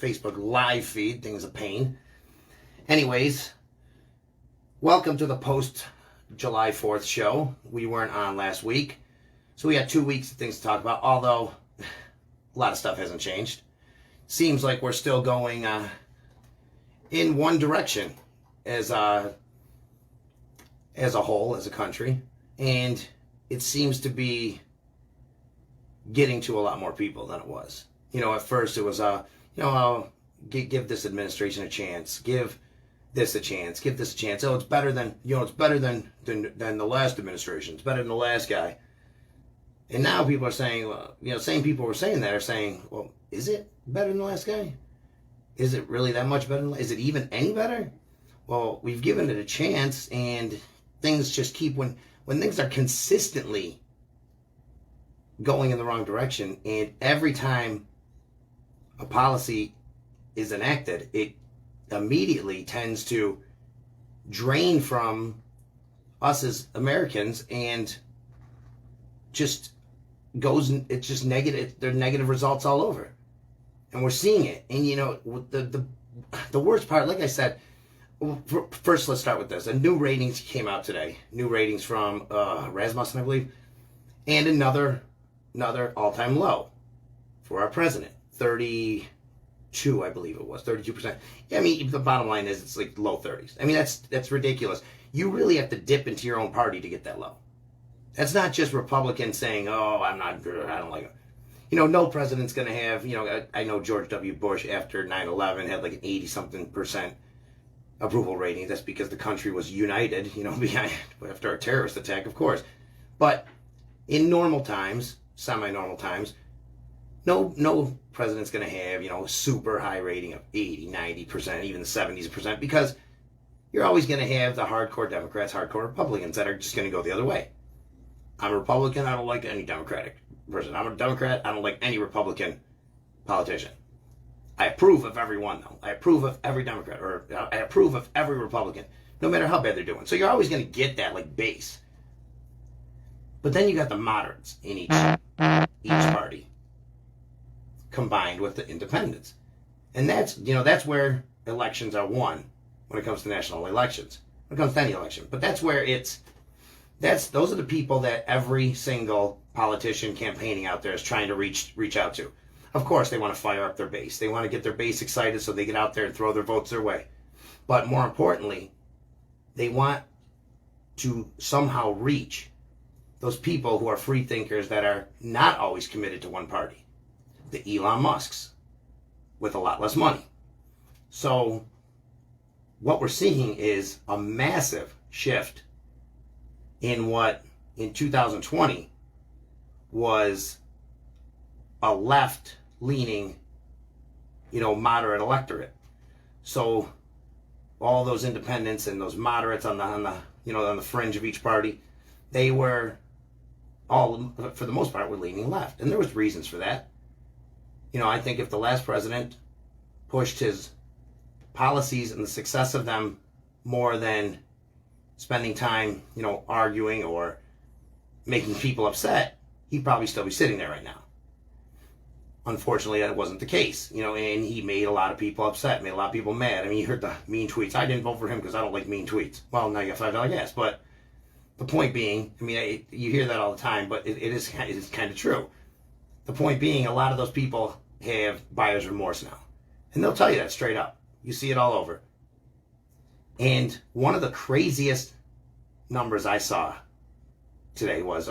Facebook live feed. Thing's a pain. Anyways, welcome to the post-July 4th show. We weren't on last week, so we had 2 weeks of things to talk about, although a lot of stuff hasn't changed. Seems like we're still going in one direction as a whole, as a country, and it seems to be getting to a lot more people than it was. At first it was, give this administration a chance, give this a chance, give this a chance. Oh, it's better than, it's better than the last administration. It's better than the last guy. And now people are saying, same people who were saying that are saying, well, is it better than the last guy? Is it really that much better? Is it even any better? Well, we've given it a chance, and things just keep, when things are consistently going in the wrong direction, and every time a policy is enacted, it immediately tends to drain from us as Americans, and just goes, it's just negative. There are negative results all over, and we're seeing it. And the worst part, like I said, first let's start with this. A new ratings came out today. New ratings from Rasmussen, I believe, and another all-time low for our president. 32, I believe it was, 32%. I mean, the bottom line is it's like low 30s. I mean, that's ridiculous. You really have to dip into your own party to get that low. That's not just Republicans saying, oh, I don't like it. No president's going to have, I know George W. Bush after 9/11 had like an 80-something% approval rating. That's because the country was united, behind, after a terrorist attack, of course. But in normal times, semi-normal times, no president's going to have, a super high rating of 80, 90%, even the 70%, because you're always going to have the hardcore Democrats, hardcore Republicans that are just going to go the other way. I'm a Republican, I don't like any Democratic person. I'm a Democrat, I don't like any Republican politician. I approve of everyone, though. I approve of every Democrat, or I approve of every Republican, no matter how bad they're doing. So you're always going to get that, like, base. But then you got the moderates in each party, combined with the independents. And that's where elections are won when it comes to national elections, when it comes to any election. But that's where those are the people that every single politician campaigning out there is trying to reach out to. Of course, they want to fire up their base. They want to get their base excited so they get out there and throw their votes their way. But more importantly, they want to somehow reach those people who are free thinkers that are not always committed to one party. The Elon Musks with a lot less money. So what we're seeing is a massive shift in what in 2020 was a left-leaning, moderate electorate. So all those independents and those moderates on the fringe of each party, they were all, for the most part, were leaning left. And there was reasons for that. I think if the last president pushed his policies and the success of them more than spending time, arguing or making people upset, he'd probably still be sitting there right now. Unfortunately, that wasn't the case, and he made a lot of people upset, made a lot of people mad. I mean, you heard the mean tweets. I didn't vote for him because I don't like mean tweets. Well, now you got $5 gas. But the point being, you hear that all the time, but it is kind of true. The point being, a lot of those people have buyer's remorse now. And they'll tell you that straight up. You see it all over. And one of the craziest numbers I saw today was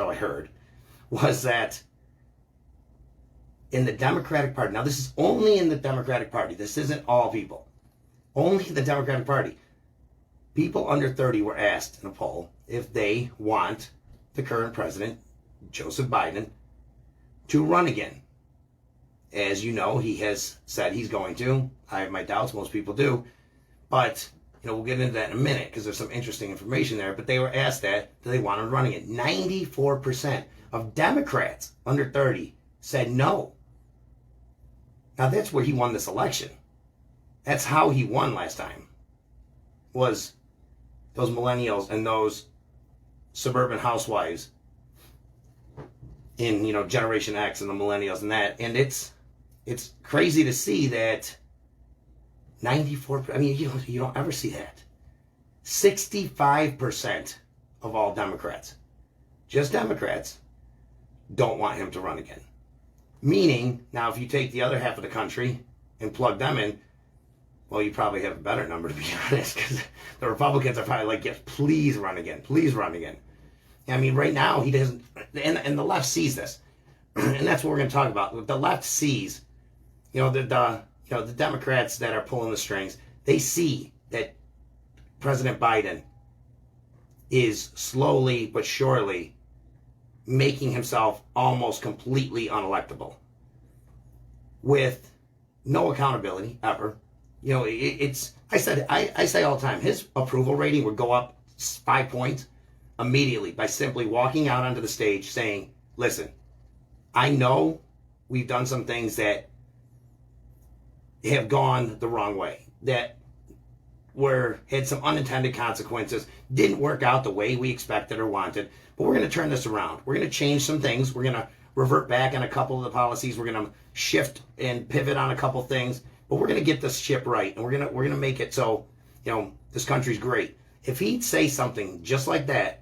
that in the Democratic Party, now this is only in the Democratic Party, this isn't all people, only the Democratic Party, people under 30 were asked in a poll if they want the current president, Joseph Biden, to run again. As you know, he has said he's going to. I have my doubts, most people do. But, we'll get into that in a minute because there's some interesting information there. But they were asked that, do they want him running it? 94% of Democrats under 30 said no. Now that's where he won this election. That's how he won last time. Was those millennials and those suburban housewives in, Generation X and the millennials and that. And it's crazy to see that 94, I mean, you don't ever see that. 65% of all Democrats, just Democrats, don't want him to run again. Meaning, now if you take the other half of the country and plug them in, well, you probably have a better number, to be honest, because the Republicans are probably like, yes, please run again. Please run again. I mean, right now, he doesn't, and the left sees this. And that's what we're going to talk about. The left sees, the Democrats that are pulling the strings, they see that President Biden is slowly but surely making himself almost completely unelectable with no accountability ever. I say all the time, his approval rating would go up 5 points immediately by simply walking out onto the stage saying, listen, I know we've done some things that have gone the wrong way, that had some unintended consequences, didn't work out the way we expected or wanted, but we're going to turn this around. We're going to change some things. We're going to revert back on a couple of the policies. We're going to shift and pivot on a couple things, but we're going to get this ship right, and we're going to make it so, this country's great. If he'd say something just like that,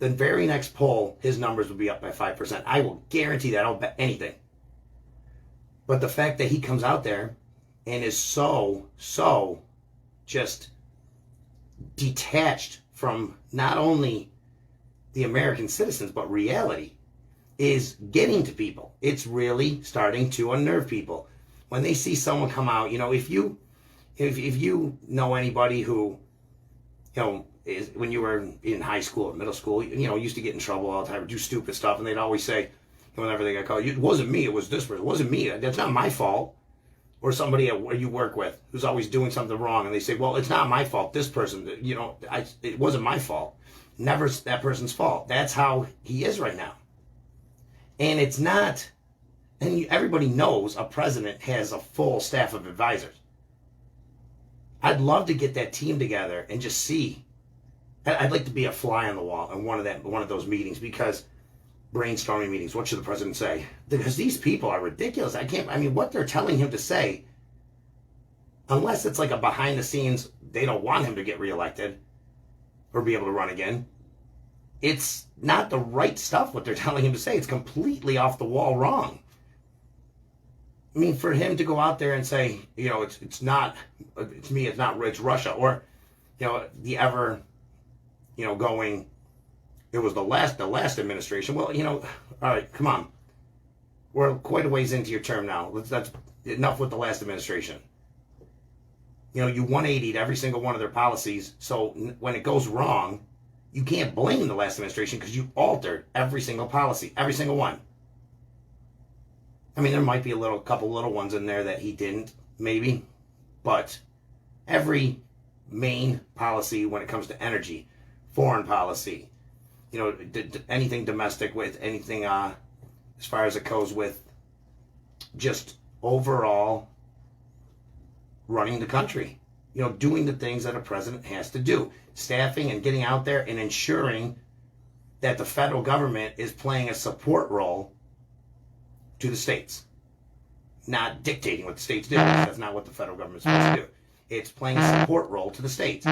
the very next poll, his numbers would be up by 5%. I will guarantee that. I'll bet anything. But the fact that he comes out there and is so just detached from not only the American citizens, but reality, is getting to people. It's really starting to unnerve people. When they see someone come out, if you know anybody who, is, when you were in high school or middle school, used to get in trouble all the time, or do stupid stuff, and they'd always say, whenever they got called, it wasn't me, it was this person, it wasn't me, that's not my fault. Or somebody you work with who's always doing something wrong, and they say, well, it's not my fault, this person, it wasn't my fault. Never that person's fault. That's how he is right now. And it's not, and everybody knows a president has a full staff of advisors. I'd love to get that team together and just see. I'd like to be a fly on the wall in one of those meetings, because brainstorming meetings, what should the president say? Because these people are ridiculous. What they're telling him to say, unless it's like a behind the scenes, they don't want him to get reelected or be able to run again, it's not the right stuff what they're telling him to say. It's completely off the wall wrong. For him to go out there and say, it's not, it's me, it's Russia, or, the ever, going, it was the last administration. Well, all right, come on. We're quite a ways into your term now. That's enough with the last administration. You 180'd every single one of their policies. So when it goes wrong, you can't blame the last administration, because you altered every single policy, every single one. There might be a couple little ones in there that he didn't, maybe, but every main policy when it comes to energy, foreign policy, anything domestic, with anything as far as it goes with just overall running the country, doing the things that a president has to do, staffing and getting out there and ensuring that the federal government is playing a support role to the states, not dictating what the states do. That's not what the federal government is supposed to do. It's playing a support role to the states,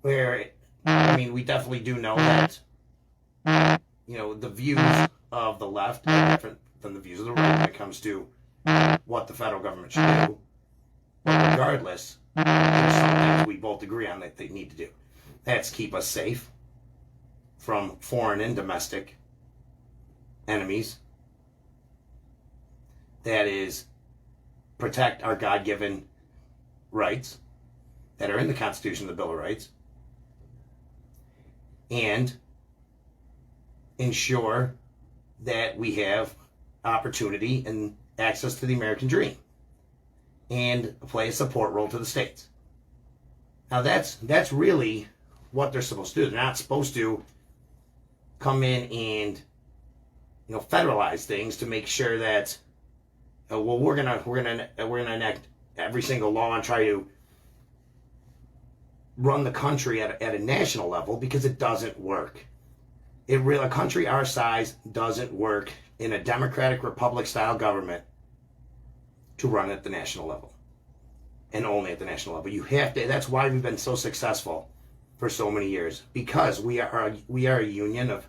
where we definitely do know that, the views of the left are different than the views of the right when it comes to what the federal government should do. But regardless, there's some things we both agree on that they need to do. That's keep us safe from foreign and domestic enemies. That is protect our God-given rights that are in the Constitution, the Bill of Rights, and ensure that we have opportunity and access to the American dream, and play a support role to the states. Now that's really what they're supposed to do. They're not supposed to come in and federalize things to make sure that we're gonna enact every single law and try to run the country at a national level, because it doesn't work. A country our size doesn't work in a democratic republic style government to run at the national level. and only at the national level. You have to. That's why we've been so successful for so many years, because we are a union of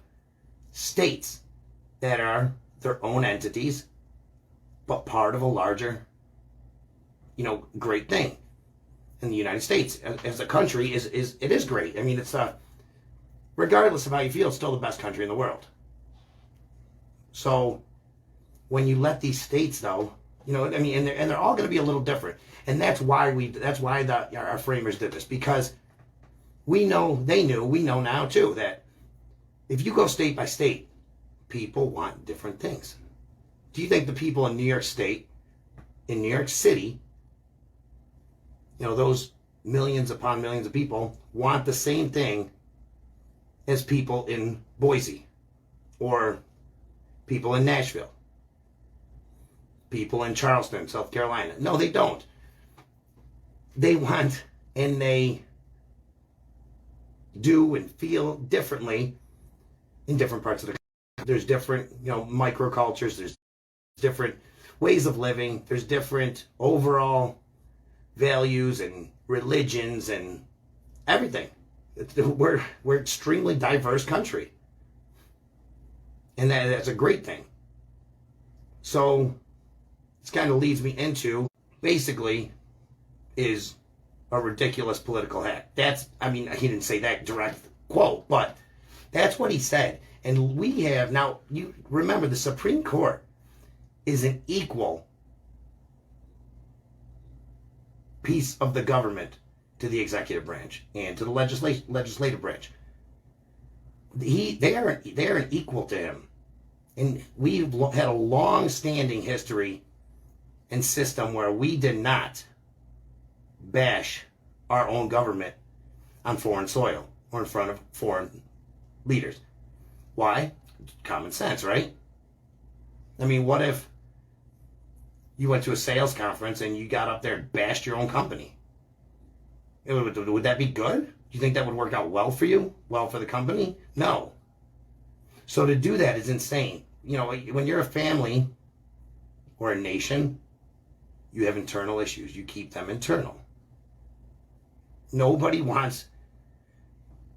states that are their own entities, but part of a larger, great thing. And the United States as a country is great. I mean, it's regardless of how you feel, it's still the best country in the world. So when you let these states, though, and they're all going to be a little different, and that's why our framers did this, because we know we know now too that if you go state by state, people want different things. Do you think the people in New York State, in New York City, those millions upon millions of people want the same thing as people in Boise, or people in Nashville, people in Charleston, South Carolina? No, they don't. They want, and they do and feel differently in different parts of the country. There's different, microcultures, there's different ways of living, there's different overall values and religions and everything. We're extremely diverse country, and that's a great thing. So this kind of leads me into, basically, is a ridiculous political hack. He didn't say that direct quote, but that's what he said. And we have now, you remember, the Supreme Court is an equal piece of the government to the executive branch and to the legislative branch. They are an equal to him. And we've had a long-standing history and system where we did not bash our own government on foreign soil or in front of foreign leaders. Why? Common sense, right? I mean, what if you went to a sales conference and you got up there and bashed your own company? Would that be good? Do you think that would work out well for you? Well for the company? No. So to do that is insane. When you're a family or a nation, you have internal issues. You keep them internal. Nobody wants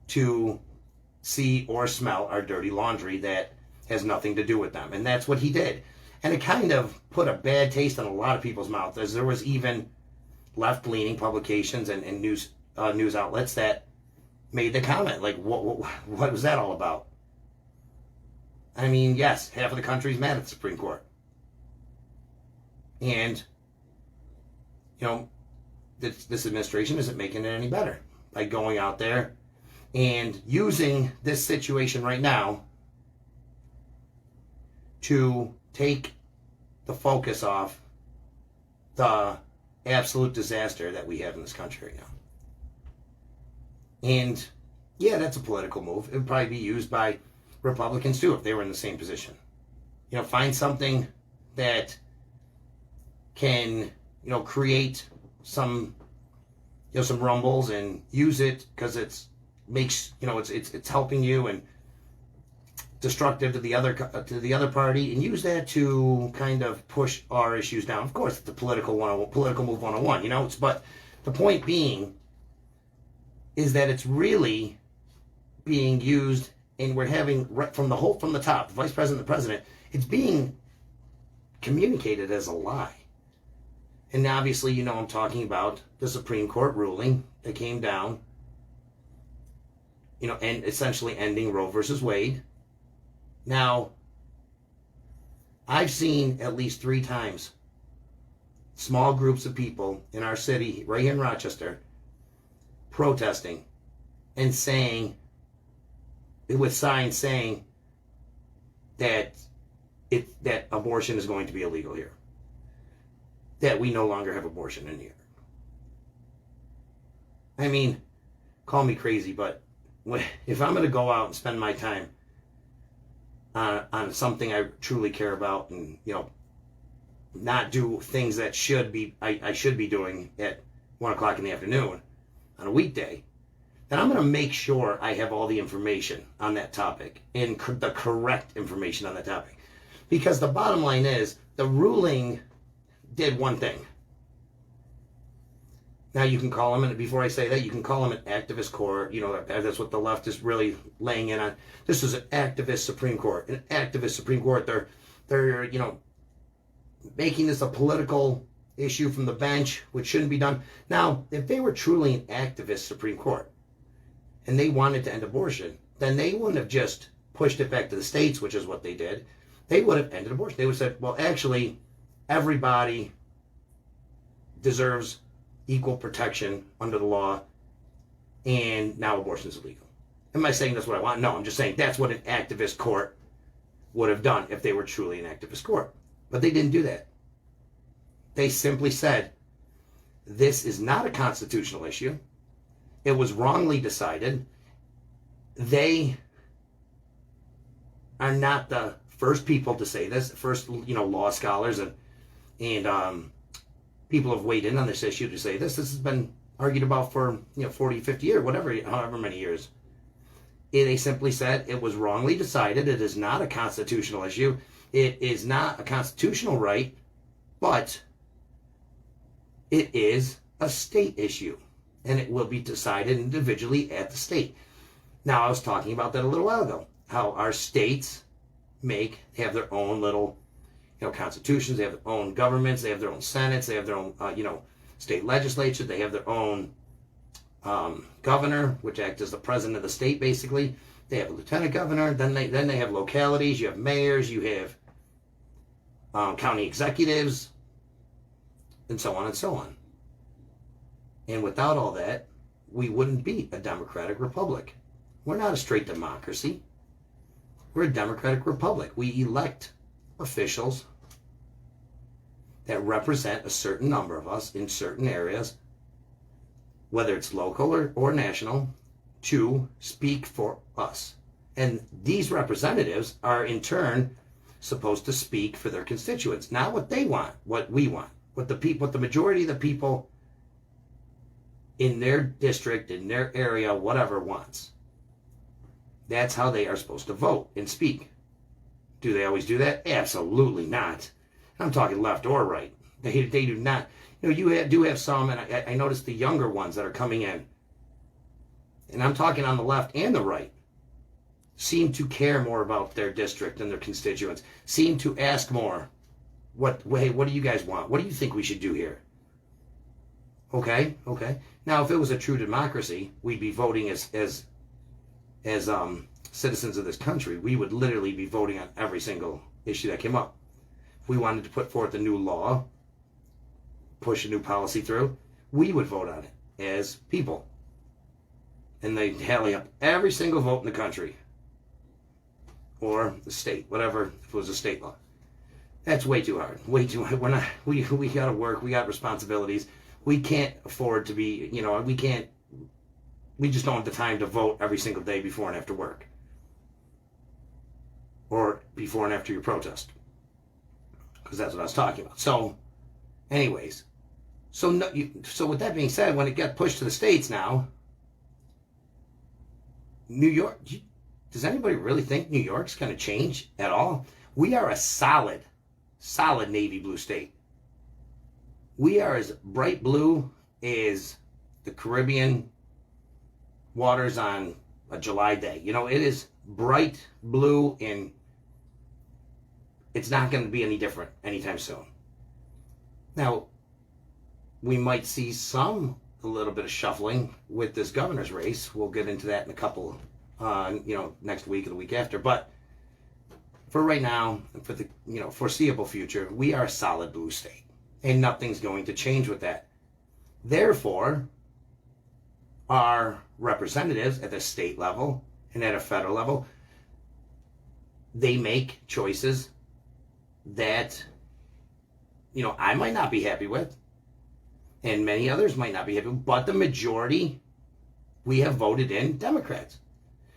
to see or smell our dirty laundry that has nothing to do with them. And that's what he did. And it kind of put a bad taste in a lot of people's mouths, as there was even left-leaning publications and news outlets that made the comment, like, what was that all about? I mean, yes, half of the country's mad at the Supreme Court. And, this administration isn't making it any better by going out there and using this situation right now to take the focus off the absolute disaster that we have in this country right now. And yeah, that's a political move. It would probably be used by Republicans too if they were in the same position. Find something that can, create some rumbles and use it because it's helping you and destructive to the other party, and use that to kind of push our issues down. Of course, it's the political move 101, but the point being is that it's really being used, and we're having from the top, the vice president, the president, it's being communicated as a lie. And obviously, I'm talking about the Supreme Court ruling that came down, and essentially ending Roe versus Wade. Now, I've seen at least 3 times small groups of people in our city, right here in Rochester, protesting and saying, with signs saying that abortion is going to be illegal here, that we no longer have abortion in here. I mean, call me crazy, but if I'm going to go out and spend my time on something I truly care about, and not do things that I should be doing at 1 o'clock in the afternoon on a weekday, then I'm going to make sure I have all the information on that topic, and the correct information on that topic. Because the bottom line is, the ruling did one thing. Now you can call them, and before I say that, you can call them an activist court. You know, that's what the left is really laying in on. This is an activist Supreme Court. An activist Supreme Court. They're you know, making this a political issue from the bench, which shouldn't be done. Now, if they were truly an activist Supreme Court and they wanted to end abortion, then they wouldn't have just pushed it back to the states, which is what they did. They would have ended abortion. They would have said, well, actually, everybody deserves equal protection under the law, and now abortion is illegal. Am I saying that's what I want? No, I'm just saying that's what an activist court would have done if they were truly an activist court. But they didn't do that. They simply said, this is not a constitutional issue. It was wrongly decided. They are not the first people to say this. First, you know, law scholars and people have weighed in on this issue to say this. This has been argued about for 40, 50 years, whatever, however many years. They simply said it was wrongly decided. It is not a constitutional issue. It is not a constitutional right, but it is a state issue, and it will be decided individually at the state. Now, I was talking about that a little while ago, how our states have their own little constitutions, they have their own governments, they have their own senates, they have their own, state legislature, they have their own governor, which acts as the president of the state, basically. They have a lieutenant governor, then they have localities, you have mayors, you have county executives, and so on and so on. And without all that, we wouldn't be a democratic republic. We're not a straight democracy. We're a democratic republic. We elect officials that represent a certain number of us in certain areas, whether it's local or national, to speak for us. And these representatives are in turn supposed to speak for their constituents, not what they want, what we want, what the majority of the people in their district, in their area, whatever wants. That's how they are supposed to vote and speak. Do they always do that? Absolutely not. I'm talking left or right. They do not. You do have some, and I noticed the younger ones that are coming in, and I'm talking on the left and the right, seem to care more about their district and their constituents, seem to ask more, what do you guys want? What do you think we should do here? Okay. Now, if it was a true democracy, we'd be voting as citizens of this country. We would literally be voting on every single issue that came up. If we wanted to put forth a new law, push a new policy through, we would vote on it as people. And they'd tally up every single vote in the country. Or the state, whatever, if it was a state law. That's way too hard. Way too hard. We gotta work, we got responsibilities. We can't afford to be, we just don't have the time to vote every single day before and after work. Or before and after your protest. Because that's what I was talking about. So, anyways. So with that being said, when it got pushed to the states now, New York, does anybody really think New York's going to change at all? We are a solid navy blue state. We are as bright blue as the Caribbean waters on a July day. It is bright blue, and it's not going to be any different anytime soon. Now, we might see a little bit of shuffling with this governor's race. We'll get into that in a couple, next week or the week after. But for right now, for the foreseeable future, we are a solid blue state, and nothing's going to change with that. Therefore, our representatives at the state level and at a federal level, they make choices that I might not be happy with, and many others might not be happy with, but the majority, we have voted in Democrats.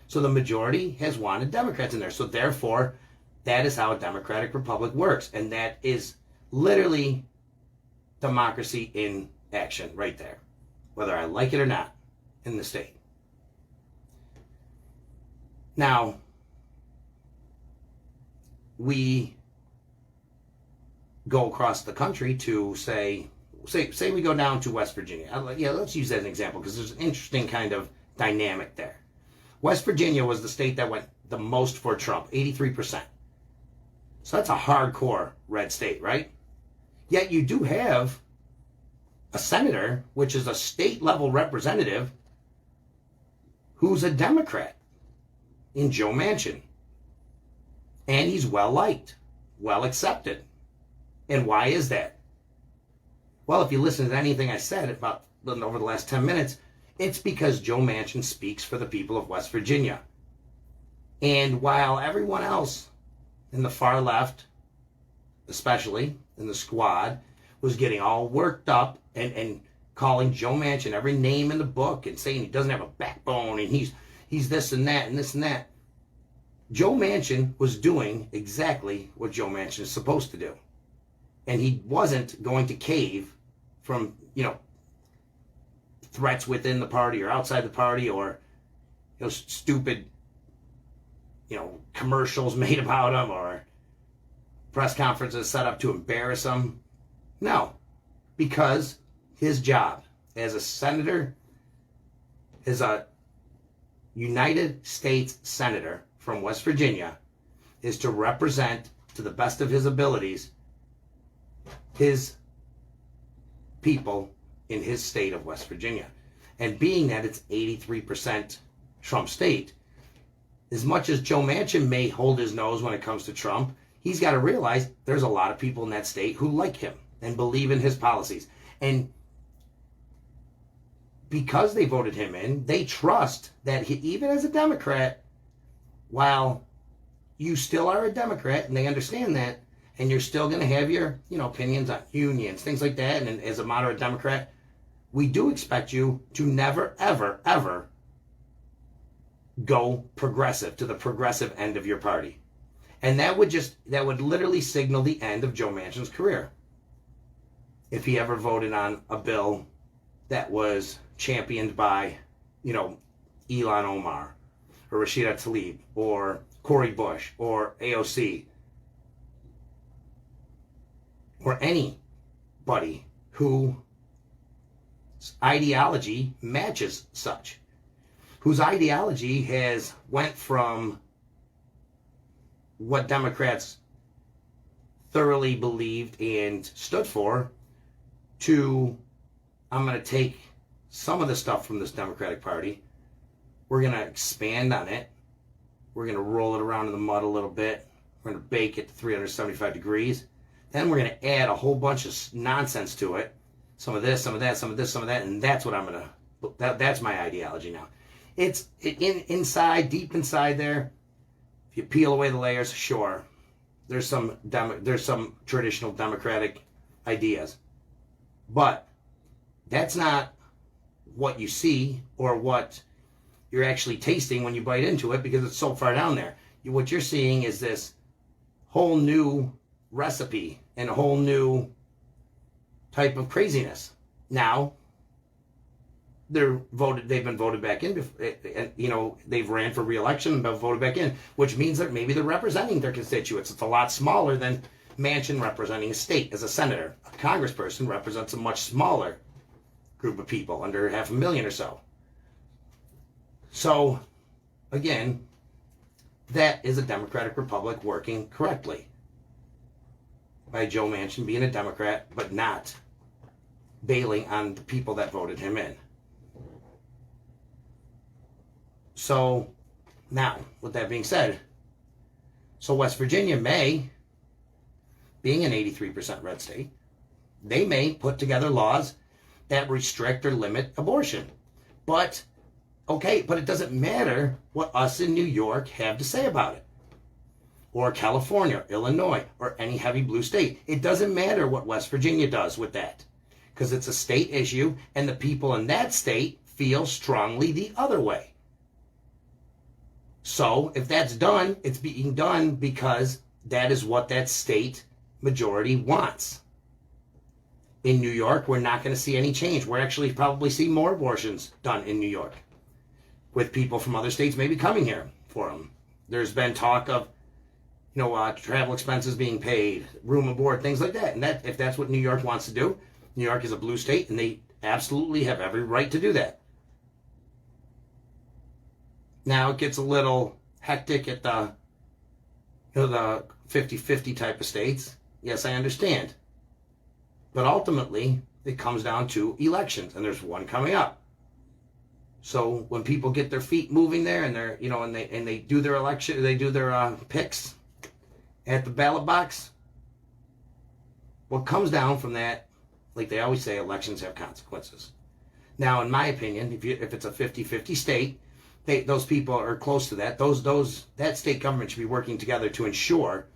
So the majority has wanted Democrats in there. So therefore, that is how a democratic republic works. And that is literally democracy in action right there, whether I like it or not, in the state. Now, we go across the country to, say, say we go down to West Virginia. Yeah, let's use that as an example because there's an interesting kind of dynamic there. West Virginia was the state that went the most for Trump, 83%. So that's a hardcore red state, right? Yet you do have a senator, which is a state level representative, who's a Democrat in Joe Manchin. And he's well liked, well accepted. And why is that? Well, if you listen to anything I said about over the last 10 minutes, it's because Joe Manchin speaks for the people of West Virginia. And while everyone else in the far left, especially in the squad, was getting all worked up and calling Joe Manchin every name in the book and saying he doesn't have a backbone and he's this and that and this and that, Joe Manchin was doing exactly what Joe Manchin is supposed to do. And he wasn't going to cave from, threats within the party or outside the party or, stupid, commercials made about him or press conferences set up to embarrass him. No, because his job as a senator, as a United States Senator from West Virginia, is to represent to the best of his abilities his people in his state of West Virginia. And being that it's 83% Trump state, as much as Joe Manchin may hold his nose when it comes to Trump, he's got to realize there's a lot of people in that state who like him and believe in his policies. And because they voted him in, they trust that he, even as a Democrat, while you still are a Democrat and they understand that, and you're still going to have your, opinions on unions, things like that, and as a moderate Democrat, we do expect you to never, ever, ever go progressive, to the progressive end of your party. And that would literally signal the end of Joe Manchin's career. If he ever voted on a bill that was championed by, Ilhan Omar, or Rashida Tlaib, or Cori Bush, or AOC, or anybody whose ideology matches such, whose ideology has went from what Democrats thoroughly believed and stood for to, I'm going to take some of the stuff from this Democratic Party, we're going to expand on it, we're going to roll it around in the mud a little bit, we're going to bake it to 375 degrees, then we're going to add a whole bunch of nonsense to it, some of this, some of that, some of this, some of that, and that's what I'm going to, that's my ideology now. It's inside, deep inside there, if you peel away the layers, sure, there's some traditional Democratic ideas, but that's not what you see or what you're actually tasting when you bite into it, because it's so far down there. What you're seeing is this whole new recipe and a whole new type of craziness. Now, they've been voted back in, and they've ran for re-election and been voted back in, which means that maybe they're representing their constituents. It's a lot smaller than Manchin representing a state as a senator. A congressperson represents a much smaller group of people, under 500,000 or so. So, again, that is a democratic republic working correctly by Joe Manchin being a Democrat, but not bailing on the people that voted him in. So, now, with that being said, so West Virginia may, being an 83% red state, they may put together laws that restrict or limit abortion. But it doesn't matter what us in New York have to say about it. Or California, or Illinois, or any heavy blue state. It doesn't matter what West Virginia does with that. Because it's a state issue, and the people in that state feel strongly the other way. So, if that's done, it's being done because that is what that state majority wants. In New York, we're not going to see any change. We're actually probably see more abortions done in New York, with people from other states maybe coming here for them. There's been talk of, travel expenses being paid, room and board, things like that. And that, if that's what New York wants to do, New York is a blue state, and they absolutely have every right to do that. Now it gets a little hectic at the, the 50-50 type of states. Yes, I understand. But ultimately, it comes down to elections, and there's one coming up. So when people get their feet moving there, and they're, and they do their election, they do their picks at the ballot box, what comes down from that, like they always say, elections have consequences. Now, in my opinion, if it's a 50-50 state, those people are close to that. That state government should be working together to ensure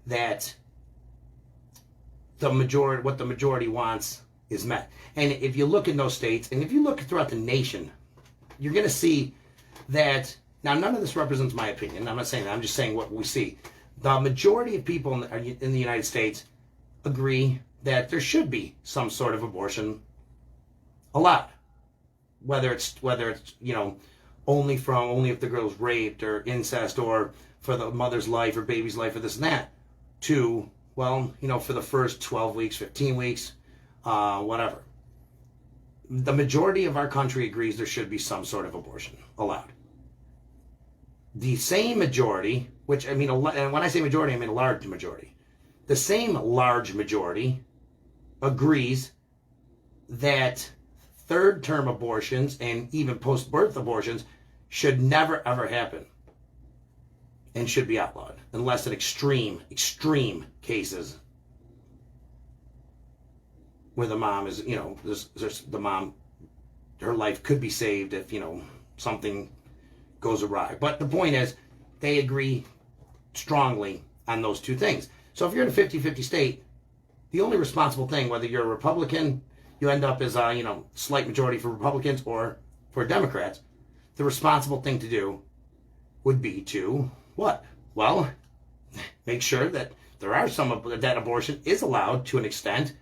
that what the majority wants is met. And if you look in those states, and if you look throughout the nation, you're going to see that, now none of this represents my opinion. I'm not saying that. I'm just saying what we see. The majority of people in the United States agree that there should be some sort of abortion allowed. Whether it's only if the girl's raped or incest or for the mother's life or baby's life or this and that, to, for the first 12 weeks, 15 weeks, whatever. The majority of our country agrees there should be some sort of abortion allowed. The same majority, and when I say majority, I mean a large majority. The same large majority agrees that third-term abortions and even post-birth abortions should never, ever happen and should be outlawed unless in extreme cases where the mom is, the mom, her life could be saved if, something goes awry. But the point is, they agree strongly on those two things. So if you're in a 50-50 state, the only responsible thing, whether you're a Republican, you end up as a, slight majority for Republicans or for Democrats, the responsible thing to do would be to what? Well, make sure that there are that abortion is allowed to an extent,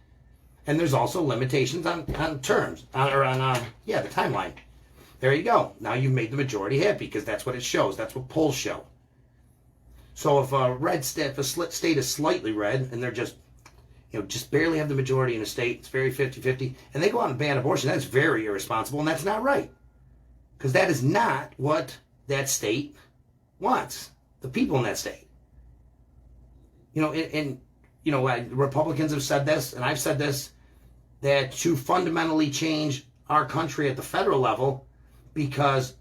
and there's also limitations on terms, the timeline. There you go. Now you've made the majority happy because that's what it shows. That's what polls show. So if a state is slightly red and they're just barely have the majority in a state, it's very 50-50, and they go out and ban abortion, that's very irresponsible, and that's not right. Because that is not what that state wants, the people in that state. Republicans have said this, and I've said this, that to fundamentally change our country at the federal level, because,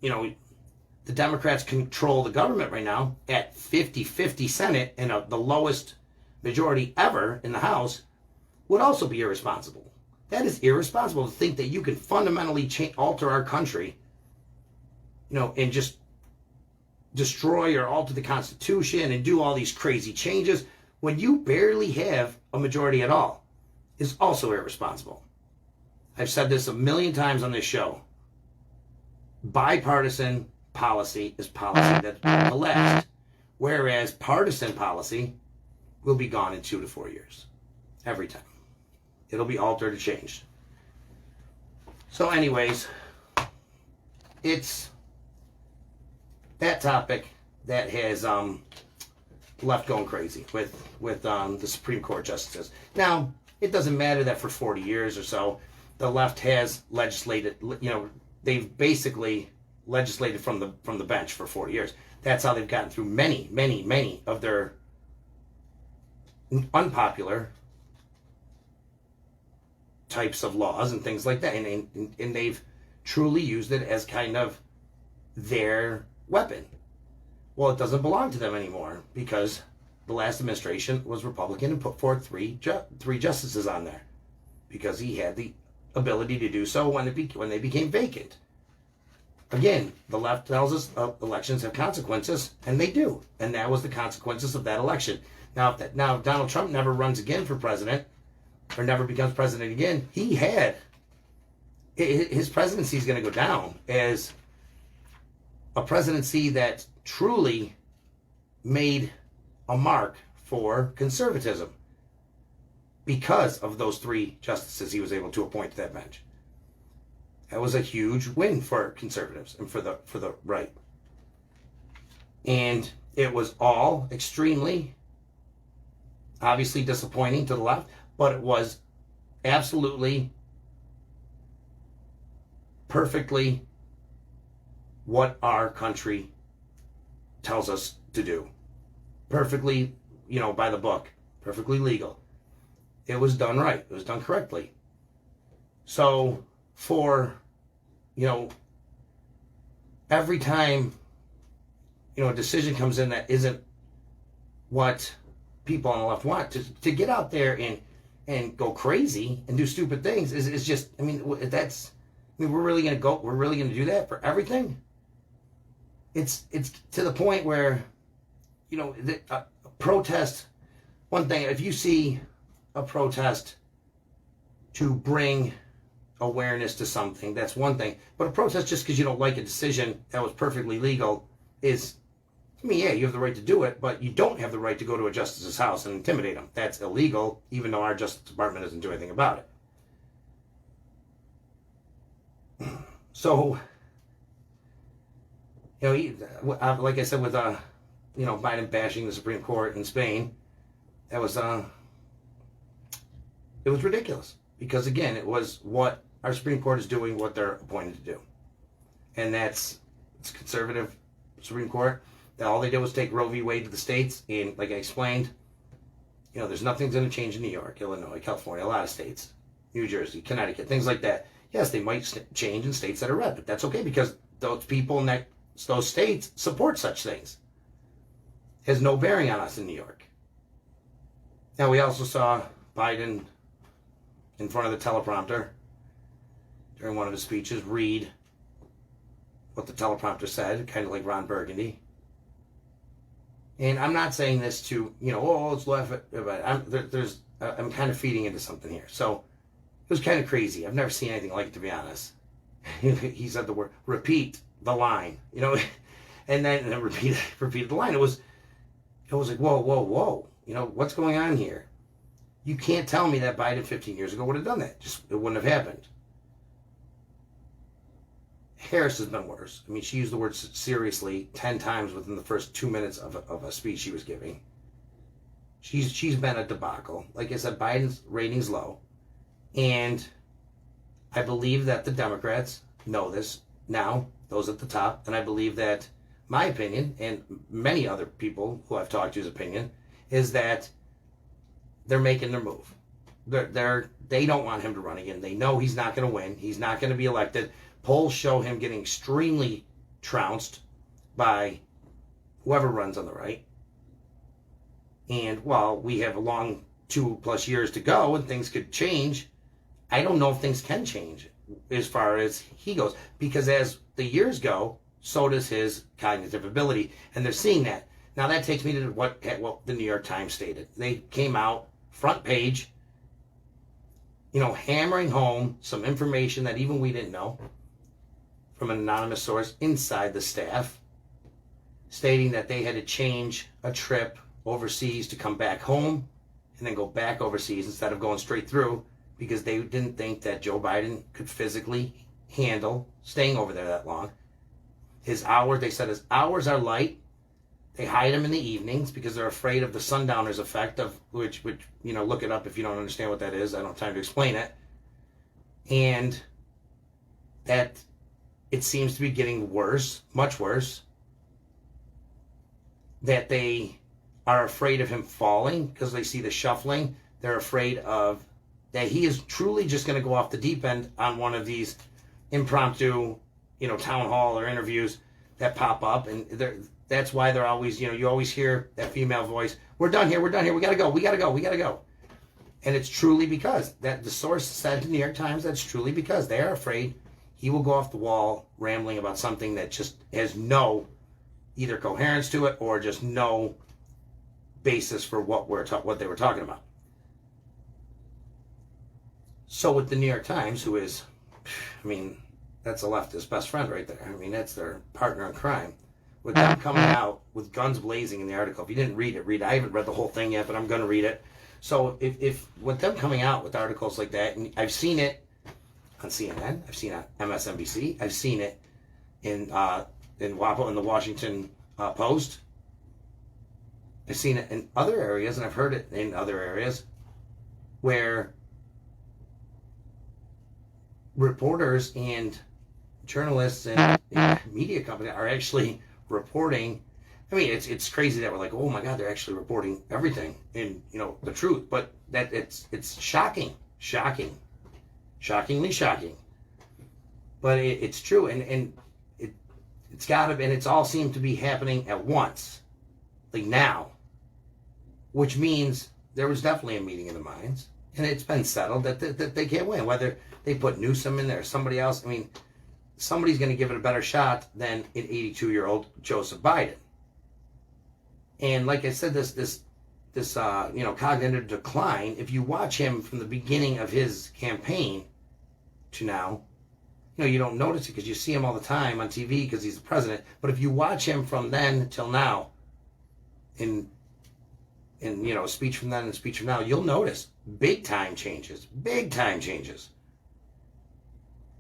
the Democrats control the government right now at 50-50 Senate and the lowest majority ever in the House, would also be irresponsible. That is irresponsible to think that you can fundamentally alter our country, and just destroy or alter the Constitution and do all these crazy changes when you barely have a majority at all, is also irresponsible. I've said this a million times on this show. Bipartisan policy is policy that will last, whereas partisan policy will be gone in 2 to 4 years. Every time. It'll be altered or changed. So anyways, it's that topic that has left going crazy with the Supreme Court justices. Now, it doesn't matter that for 40 years or so, the left has legislated, they've basically legislated from the bench for 40 years. That's how they've gotten through many of their unpopular types of laws and things like that, and they've truly used it as kind of their weapon. Well, it doesn't belong to them anymore because the last administration was Republican and put forth three justices on there because he had the ability to do so when they became vacant. Again, the left tells us elections have consequences, and they do, and that was the consequences of that election. Now, if Donald Trump never runs again for president, or never becomes president again, his presidency is going to go down as a presidency that truly made a mark for conservatism because of those 3 justices he was able to appoint to that bench. That was a huge win for conservatives and for the right. And it was all extremely, obviously disappointing to the left, but it was absolutely, perfectly what our country tells us to do. Perfectly, by the book. Perfectly legal. It was done right. It was done correctly. So for, every time, a decision comes in that isn't what people on the left want, to get out there and go crazy and do stupid things is just, we're really going to do that for everything? It's to the point where, a protest, one thing, if you see a protest to bring awareness to something, that's one thing. But a protest just because you don't like a decision that was perfectly legal is, yeah, you have the right to do it, but you don't have the right to go to a justice's house and intimidate them. That's illegal, even though our Justice Department doesn't do anything about it. So, like I said, with Biden bashing the Supreme Court in Spain, that was it was ridiculous, because again, it was what our Supreme Court is doing, what they're appointed to do, and it's conservative Supreme Court. All they did was take Roe v. Wade to the states, and like I explained, there's nothing's going to change in New York, Illinois, California, a lot of states, New Jersey, Connecticut, things like that. Yes, they might change in states that are red, but that's okay, because those people in those states support such things. It has no bearing on us in New York. Now, we also saw Biden in front of the teleprompter during one of his speeches read what the teleprompter said, kind of like Ron Burgundy. And I'm not saying this to, it's left, but I'm kind of feeding into something here. So it was kind of crazy. I've never seen anything like it, to be honest. He said the word, repeat the line, and then repeated the line. It was like, whoa. What's going on here? You can't tell me that Biden 15 years ago would have done that. It wouldn't have happened. Harris has been worse. She used the word seriously 10 times within the first 2 minutes of a speech she was giving. She's been a debacle. Like I said, Biden's rating's low. And I believe that the Democrats know this now, those at the top. And I believe that my opinion, and many other people who I've talked to's opinion, is that they're making their move. They don't want him to run again. They know he's not going to win. He's not going to be elected. Polls show him getting extremely trounced by whoever runs on the right. And while we have a long 2+ years to go and things could change, I don't know if things can change as far as he goes. Because as the years go, so does his cognitive ability. And they're seeing that. Now that takes me to what the New York Times stated. They came out, front page, hammering home some information that even we didn't know, from an anonymous source inside the staff, stating that they had to change a trip overseas to come back home and then go back overseas instead of going straight through, because they didn't think that Joe Biden could physically handle staying over there that long. They said his hours are light. They hide him in the evenings because they're afraid of the sundowners effect, of which look it up if you don't understand what that is. I don't have time to explain it. And that it seems to be getting worse, much worse, that they are afraid of him falling because they see the shuffling. They're afraid of that he is truly just going to go off the deep end on one of these impromptu, town hall or interviews that pop up. And that's why they're always, you always hear that female voice, we're done here, we gotta go. And it's truly because that the source said to the New York Times, that's truly because they are afraid he will go off the wall rambling about something that just has no either coherence to it or just no basis for what they were talking about. So with the New York Times, who is, that's a leftist best friend right there. That's their partner in crime. With them coming out with guns blazing in the article. If you didn't read it. I haven't read the whole thing yet, but I'm going to read it. So if with them coming out with articles like that, and I've seen it on CNN, I've seen it on MSNBC, I've seen it in WAPO, in the Washington Post. I've seen it in other areas, and I've heard it in other areas where reporters and journalists and media companies are actually reporting. I mean, it's crazy that we're like, oh my God, they're actually reporting everything and the truth. But that it's shocking, shockingly shocking. But it's true, and it's gotta be, and it's all seemed to be happening at once, like now, which means there was definitely a meeting of the minds, and it's been settled that they can't win. Whether they put Newsom in there or somebody else, I mean, somebody's going to give it a better shot than an 82-year-old Joseph Biden. And like I said, this cognitive decline, if you watch him from the beginning of his campaign to now, you don't notice it because you see him all the time on TV because he's the president. But if you watch him from then till now, in speech from then and speech from now, you'll notice big time changes.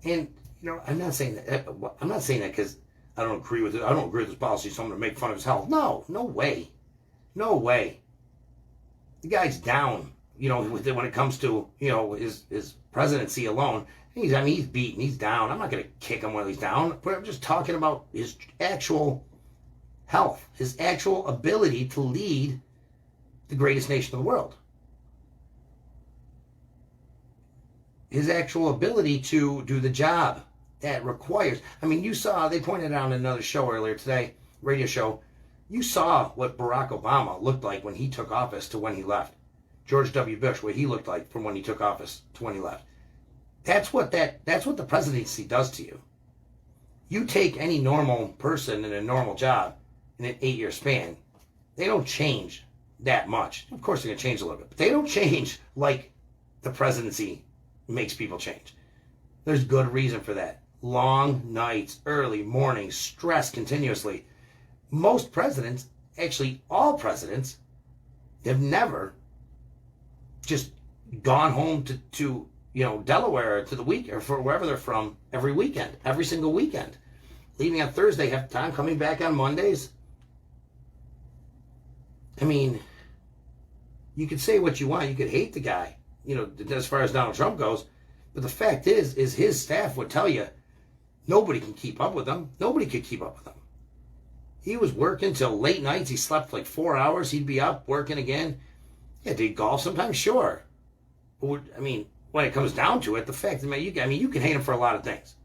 And I'm not saying that because I don't agree with it. I don't agree with his policy, so I'm going to make fun of his health. No way. The guy's down. When it comes to his presidency alone, he's beaten. He's down. I'm not going to kick him while he's down. But I'm just talking about his actual health, his actual ability to lead the greatest nation in the world. His actual ability to do the job that requires. I mean, you saw, they pointed out in another show earlier today, radio show, you saw what Barack Obama looked like when he took office to when he left. George W. Bush, what he looked like from when he took office to when he left. That's what the presidency does to you. You take any normal person in a normal job in an 8-year span, they don't change that much. Of course they're going to change a little bit, but they don't change like the presidency makes people change. There's good reason for that. Long nights, early mornings, stress continuously. Most presidents, actually all presidents, have never just gone home to Delaware to the week or for wherever they're from every weekend, every single weekend. Leaving on Thursday, have time coming back on Mondays. I mean, you could say what you want. You could hate the guy, as far as Donald Trump goes. But the fact is his staff would tell you nobody can keep up with him. Nobody could keep up with him. He was working till late nights. He slept like 4 hours. He'd be up working again. Yeah, did golf sometimes? Sure. But when it comes down to it, the fact that you can hate him for a lot of things.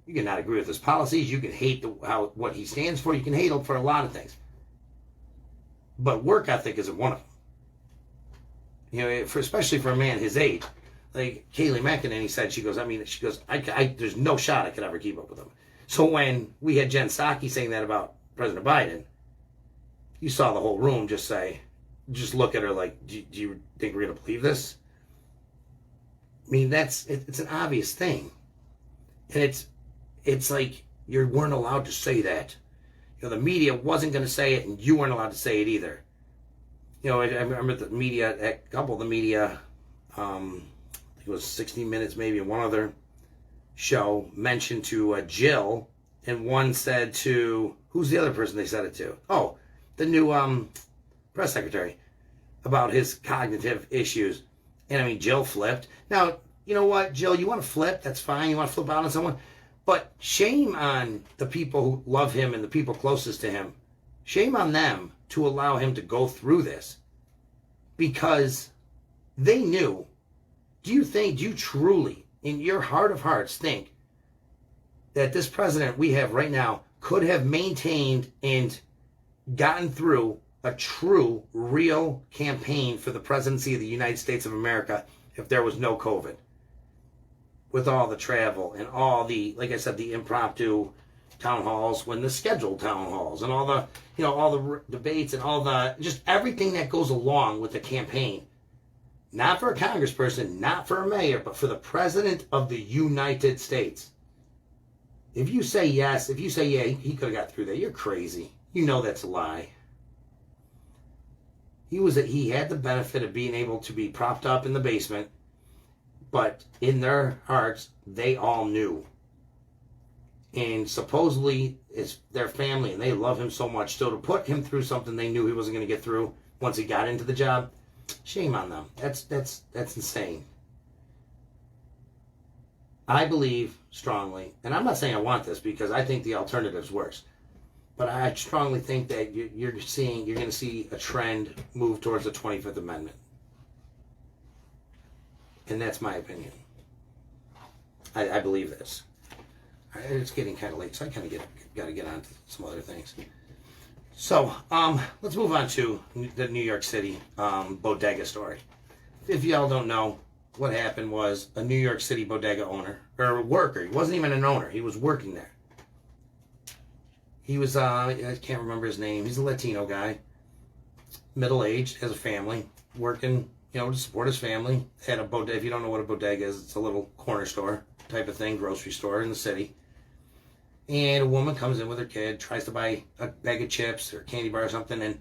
You can not agree with his policies. You can hate what he stands for. You can hate him for a lot of things. But work ethic isn't one of them. Especially for a man his age. Like Kayleigh McEnany she goes, there's no shot I could ever keep up with him. So when we had Jen Psaki saying that about President Biden, you saw the whole room just look at her like, do you think we're going to believe this? I mean, it's an obvious thing. And it's like you weren't allowed to say that. The media wasn't going to say it, and you weren't allowed to say it either. I remember the media, a couple of the media, I think it was 60 Minutes maybe, and one other show mentioned to Jill, and one said to, who's the other person they said it to? Oh, the new press secretary, about his cognitive issues. And Jill flipped. Now, you know what, Jill, you want to flip, that's fine. You want to flip out on someone. But shame on the people who love him and the people closest to him. Shame on them to allow him to go through this. Because they knew. Do you truly, in your heart of hearts, think that this president we have right now could have maintained and gotten through a true, real campaign for the presidency of the United States of America if there was no COVID? With all the travel and all the, like I said, the impromptu town halls, when the scheduled town halls and all the, all the debates and all the, just everything that goes along with the campaign. Not for a congressperson, not for a mayor, but for the president of the United States. If you say yes, if you say, yeah, he could have got through that, you're crazy. You know that's a lie. He had the benefit of being able to be propped up in the basement, but in their hearts, they all knew. And supposedly, it's their family, and they love him so much. So to put him through something they knew he wasn't going to get through once he got into the job, shame on them. That's insane. I believe strongly, and I'm not saying I want this because I think the alternative's worse, but I strongly think that you're going to see a trend move towards the 25th Amendment. And that's my opinion. I believe this. It's getting kind of late, so I kind of got to get on to some other things. So, let's move on to the New York City bodega story. If y'all don't know, what happened was a New York City bodega owner, or worker, he wasn't even an owner, he was working there. He was, I can't remember his name, he's a Latino guy, middle-aged, has a family, working, to support his family. Had a bodega. If you don't know what a bodega is, it's a little corner store type of thing, grocery store in the city. And a woman comes in with her kid, tries to buy a bag of chips or candy bar or something, and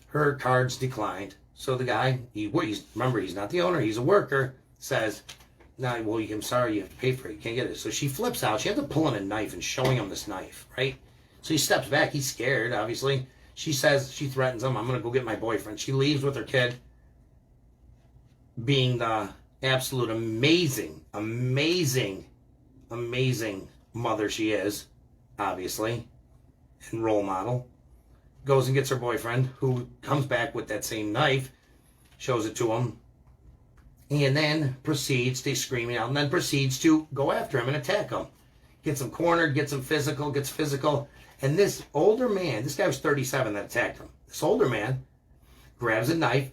her card's declined. So the guy, remember, he's not the owner, he's a worker, says, "No, well, I'm sorry, you have to pay for it, you can't get it." So she flips out. She ends up pulling a knife and showing him this knife, right? So he steps back. He's scared, obviously. She threatens him, "I'm going to go get my boyfriend." She leaves with her kid, being the absolute amazing mother she is, obviously, and role model. Goes and gets her boyfriend, who comes back with that same knife, shows it to him, and then proceeds to screaming out, and then proceeds to go after him and attack him. Gets him cornered, gets physical, and this older man, this guy was 37 that attacked him. This older man grabs a knife,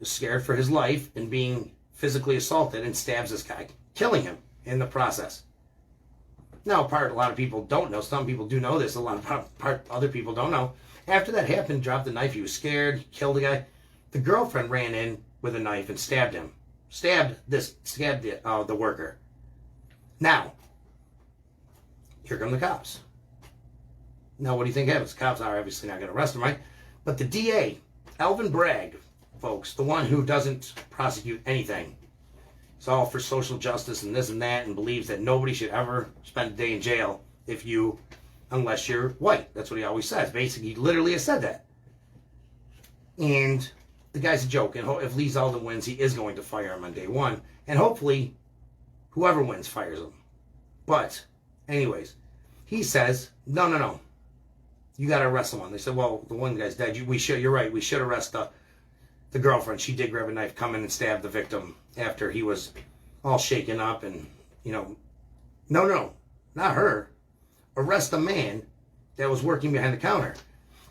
scared for his life and being physically assaulted, and stabs this guy, killing him in the process. Now, a lot of people don't know. Some people do know this. Other people don't know. After that happened, dropped the knife. He was scared. He killed the guy. The girlfriend ran in with a knife and stabbed him. Stabbed the worker. Now, here come the cops. Now, what do you think happens? The cops are obviously not going to arrest him, right? But the DA, Alvin Bragg, folks, the one who doesn't prosecute anything, it's all for social justice and this and that, and believes that nobody should ever spend a day in jail unless you're white. That's what he always says. Basically, he literally has said that. And the guy's a joke. And if Lee Zeldin wins, he is going to fire him on day one. And hopefully, whoever wins fires him. But, anyways, he says, no. You got to arrest someone. They said, well, the one guy's dead. You're right. We should arrest the girlfriend. She did grab a knife, come in and stab the victim after he was all shaken up and, no, not her. Arrest the man that was working behind the counter.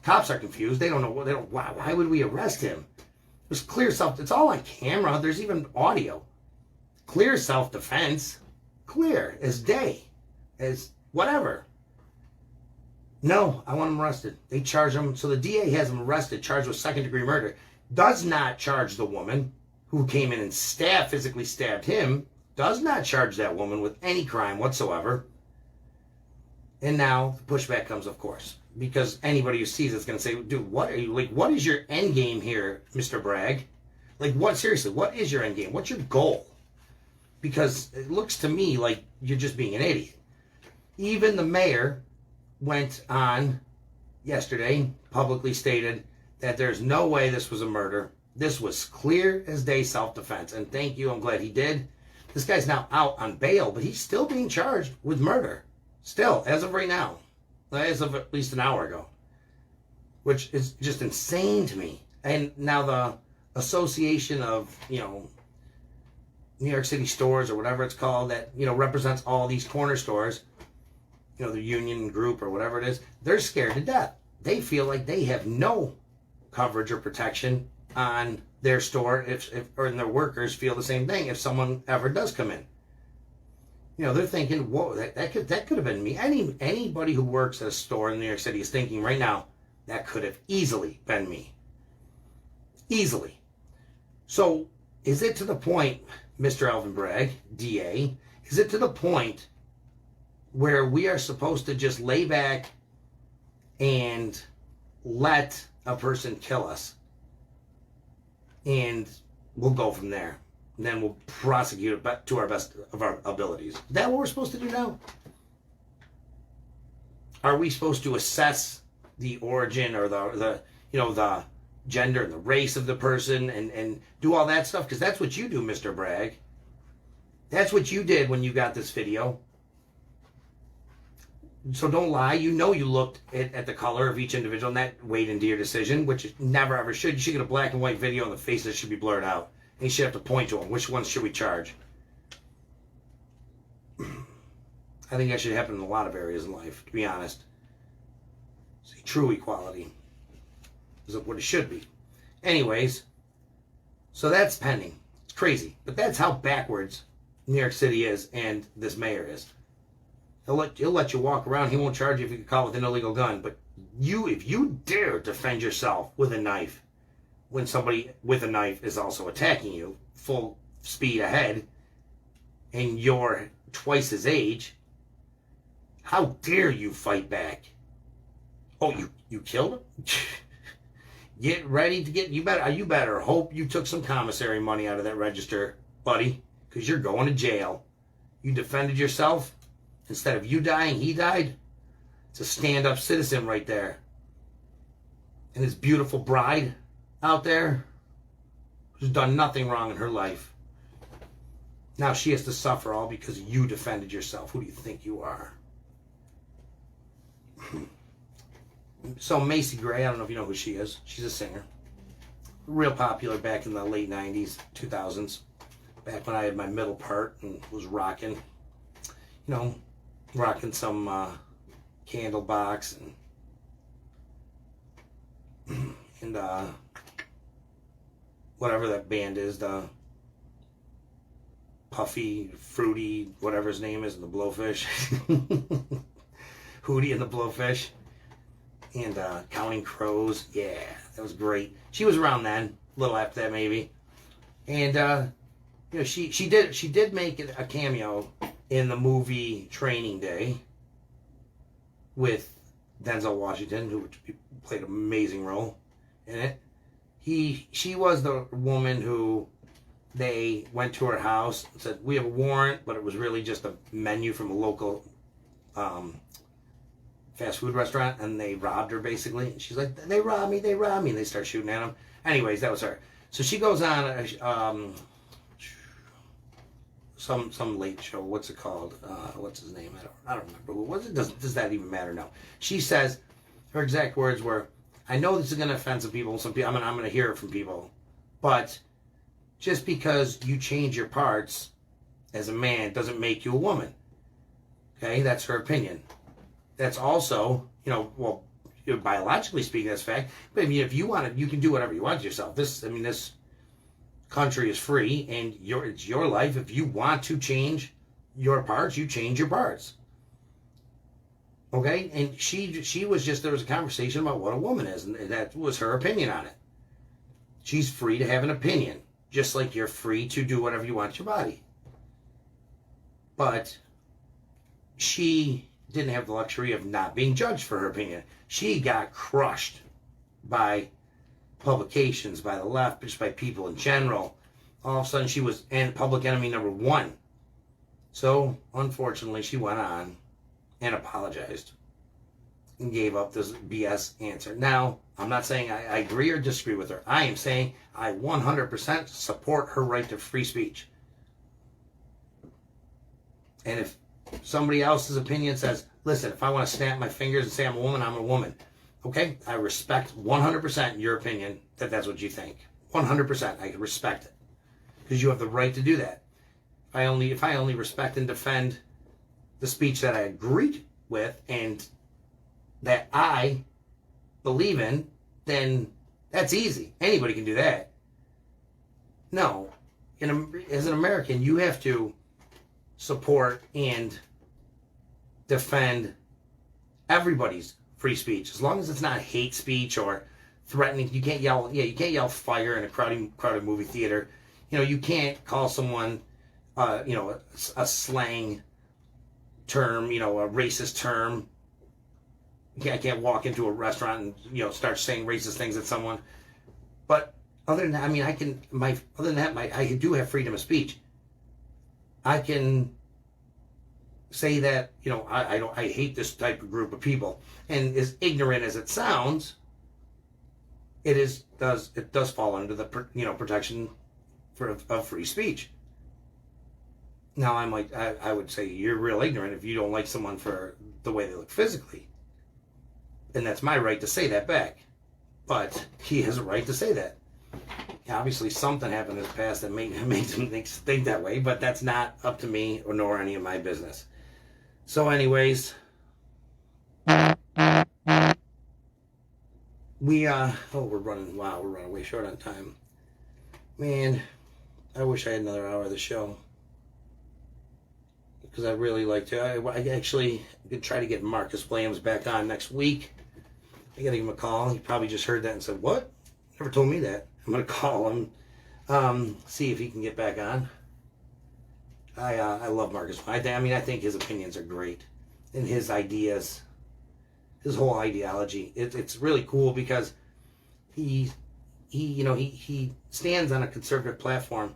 Cops are confused. They don't know. Why would we arrest him? It was clear it's all on camera. There's even audio. Clear self-defense. Clear as day. As whatever. No, I want him arrested. They charge him. So the DA has him arrested, charged with second-degree murder. Does not charge the woman who came in and physically stabbed him. Does not charge that woman with any crime whatsoever. And now the pushback comes, of course, because anybody who sees it's going to say, "Dude, what is your end game here, Mr. Bragg? Seriously, what is your end game? What's your goal?" Because it looks to me like you're just being an idiot. Even the mayor went on yesterday, publicly stated that there's no way this was a murder. This was clear as day self-defense. And thank you, I'm glad he did. This guy's now out on bail, but he's still being charged with murder. Still, as of right now. As of at least an hour ago. Which is just insane to me. And now the association of, New York City stores or whatever it's called that, represents all these corner stores, the union group or whatever it is, they're scared to death. They feel like they have no coverage or protection on their store or their workers feel the same thing if someone ever does come in. They're thinking, whoa, that could have been me. Anybody who works at a store in New York City is thinking right now, that could have easily been me. Easily. So, is it to the point, Mr. Alvin Bragg, DA, is it to the point where we are supposed to just lay back and let a person kill us? And we'll go from there. And then we'll prosecute it to our best of our abilities. Is that what we're supposed to do now? Are we supposed to assess the origin or the gender and the race of the person and do all that stuff? Because that's what you do, Mr. Bragg. That's what you did when you got this video. So don't lie. You know you looked at the color of each individual and that weighed into your decision, which it never ever should. You should get a black and white video and the faces should be blurred out. And you should have to point to them. Which ones should we charge? I think that should happen in a lot of areas in life, to be honest. See, true equality is what it should be. Anyways, so that's pending. It's crazy. But that's how backwards New York City is and this mayor is. He'll let you walk around. He won't charge you if you get caught with an illegal gun. But if you dare defend yourself with a knife, when somebody with a knife is also attacking you, full speed ahead, and you're twice his age, how dare you fight back? Oh, you killed him? Get ready to get, you better hope you took some commissary money out of that register, buddy, because you're going to jail. You defended yourself. Instead of you dying, he died. It's a stand-up citizen right there. And his beautiful bride out there who's done nothing wrong in her life. Now she has to suffer all because you defended yourself. Who do you think you are? So Macy Gray, I don't know if you know who she is. She's a singer. Real popular back in the late 90s, 2000s. Back when I had my middle part and was rocking, rocking some Candlebox and whatever that band is, the Puffy, Fruity, whatever his name is, and the Blowfish. Hootie and the Blowfish. And Counting Crows. Yeah, that was great. She was around then, a little after that maybe. And she did make a cameo in the movie Training Day with Denzel Washington, who played an amazing role in it. She was the woman who they went to her house and said, we have a warrant, but it was really just a menu from a local fast food restaurant, and they robbed her basically. And she's like, they robbed me, and they start shooting at him. Anyways, that was her. So she goes on some late show. What's it called? What's his name? I don't remember. What was it? Does that even matter? No. She says her exact words were, I know this is going to offend some people. I'm going to hear it from people, but just because you change your parts as a man doesn't make you a woman. Okay, that's her opinion. That's also, biologically speaking, that's fact. But I mean, if you want it, you can do whatever you want to yourself. This country is free, and it's your life. If you want to change your parts, you change your parts. Okay, and she was just, there was a conversation about what a woman is, and that was her opinion on it. She's free to have an opinion, just like you're free to do whatever you want to your body. But she didn't have the luxury of not being judged for her opinion. She got crushed by publications, by the left, just by people in general. All of a sudden she was public enemy number one. So unfortunately she went on and apologized and gave up this BS answer. Now, I'm not saying I agree or disagree with her. I am saying I 100% support her right to free speech. And if somebody else's opinion says, listen, if I want to snap my fingers and say I'm a woman, I'm a woman. Okay? I respect 100% your opinion that that's what you think. 100%. I respect it. Because you have the right to do that. If I only respect and defend the speech that I agreed with and that I believe in, then that's easy. Anybody can do that. No. As an American, you have to support and defend everybody's free speech, as long as it's not hate speech or threatening. You can't yell fire in a crowded movie theater. You can't call someone a slang term, a racist term. I can't walk into a restaurant and start saying racist things at someone. But other than that, I mean, I do have freedom of speech. I can say that, I hate this type of group of people. And as ignorant as it sounds, it does fall under the protection of free speech. Now, I would say you're real ignorant if you don't like someone for the way they look physically. And that's my right to say that back. But he has a right to say that. Obviously, something happened in his past that makes him think that way, but that's not up to me or nor any of my business. So anyways, we're running way short on time. Man, I wish I had another hour of the show. Because I'd really like to. I actually could try to get Marcus Williams back on next week. I gotta give him a call. He probably just heard that and said, "What? Never told me that." I'm gonna call him, see if he can get back on. I love Marcus. I think his opinions are great, and his ideas, his whole ideology. It's really cool because he stands on a conservative platform,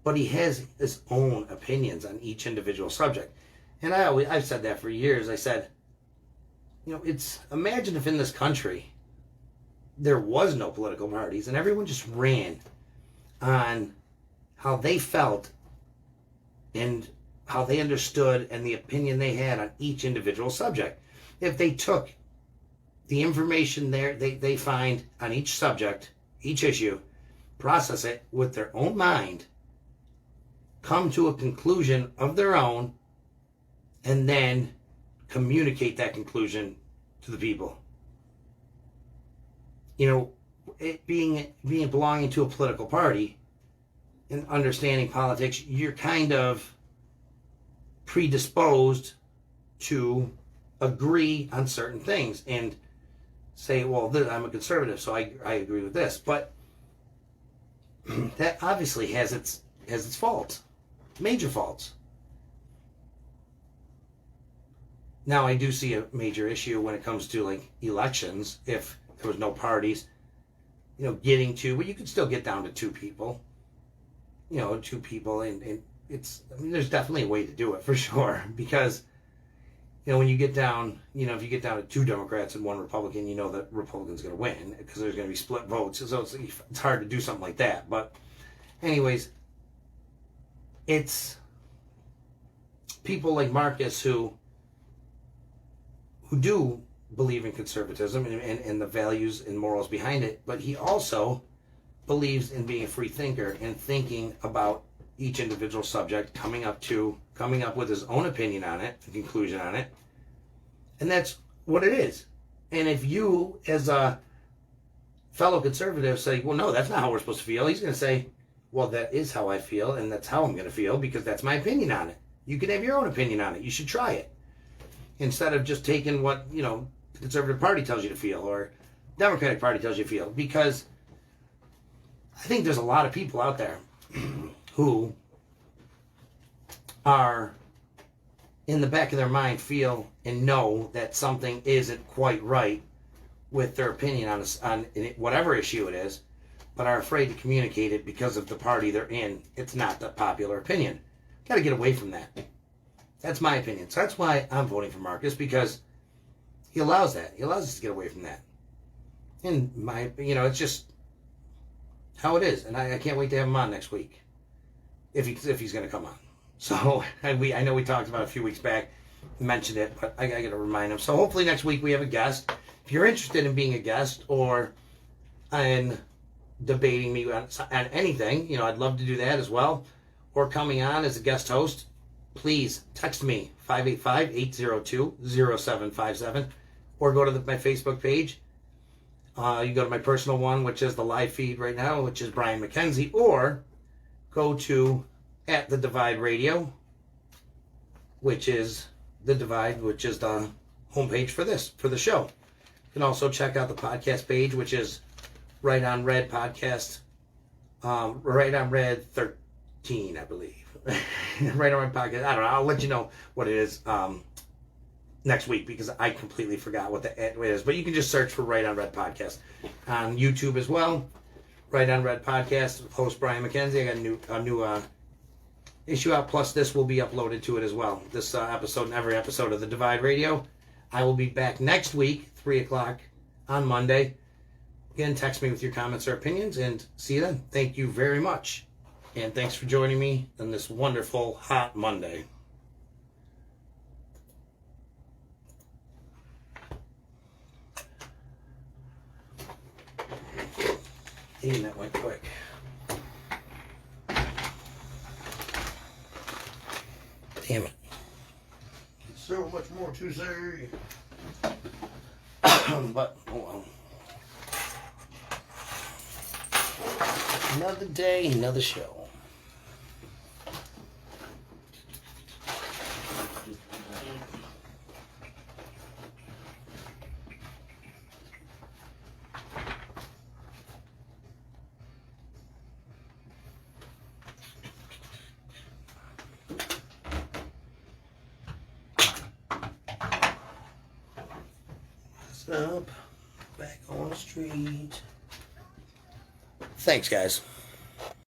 but he has his own opinions on each individual subject. And I've said that for years. I said, imagine if in this country there was no political parties and everyone just ran on how they felt and how they understood and the opinion they had on each individual subject. If they took the information they find on each subject, each issue, process it with their own mind, come to a conclusion of their own, and then communicate that conclusion to the people. It belonging to a political party and understanding politics, you're kind of predisposed to agree on certain things and say, well, I'm a conservative, so I agree with this. But that obviously has its faults, major faults. Now, I do see a major issue when it comes to elections. If there was no parties, but you could still get down to two people, and there's definitely a way to do it for sure, because when you get down, if you get down to two Democrats and one Republican, that Republican's going to win because there's going to be split votes. So it's hard to do something like that. But anyways, it's people like Marcus who do believe in conservatism and the values and morals behind it, but he also believes in being a free thinker and thinking about each individual subject, coming up with his own opinion on it, a conclusion on it, and that's what it is. And if you, as a fellow conservative, say, well, no, that's not how we're supposed to feel, he's going to say, well, that is how I feel, and that's how I'm going to feel, because that's my opinion on it. You can have your own opinion on it. You should try it. Instead of just taking what, the Conservative Party tells you to feel, or Democratic Party tells you to feel, because I think there's a lot of people out there who are, in the back of their mind, feel and know that something isn't quite right with their opinion on whatever issue it is, but are afraid to communicate it because of the party they're in. It's not the popular opinion. Got to get away from that. That's my opinion. So that's why I'm voting for Marcus, because he allows that. He allows us to get away from that. And it's just how it is. And I can't wait to have him on next week, if he's going to come on. So I know we talked about it a few weeks back, mentioned it, but I got to remind him. So hopefully next week we have a guest. If you're interested in being a guest or in debating me on anything, I'd love to do that as well. Or coming on as a guest host, please text me, 585-802-0757, or go to my Facebook page. You can go to my personal one, which is the live feed right now, which is Brian McKenzie, or go to @The Divide Radio, which is The Divide, which is the homepage for the show. You can also check out the podcast page, which is Right on Red Podcast, Right on Red 13, I believe. Right on Red Podcast. I don't know. I'll let you know what it is next week, because I completely forgot what the it is. But you can just search for Right on Red Podcast on YouTube as well. Right on Red Podcast. Host Brian McKenzie. I got a new issue out. Plus, this will be uploaded to it as well. This episode and every episode of The Divide Radio. I will be back next week, 3 o'clock on Monday. Again, text me with your comments or opinions, and see you then. Thank you very much. And thanks for joining me on this wonderful hot Monday. Damn, that went quick. Damn it. So much more to say. But, oh well. Another day, another show. Up, back on the street. Thanks, guys.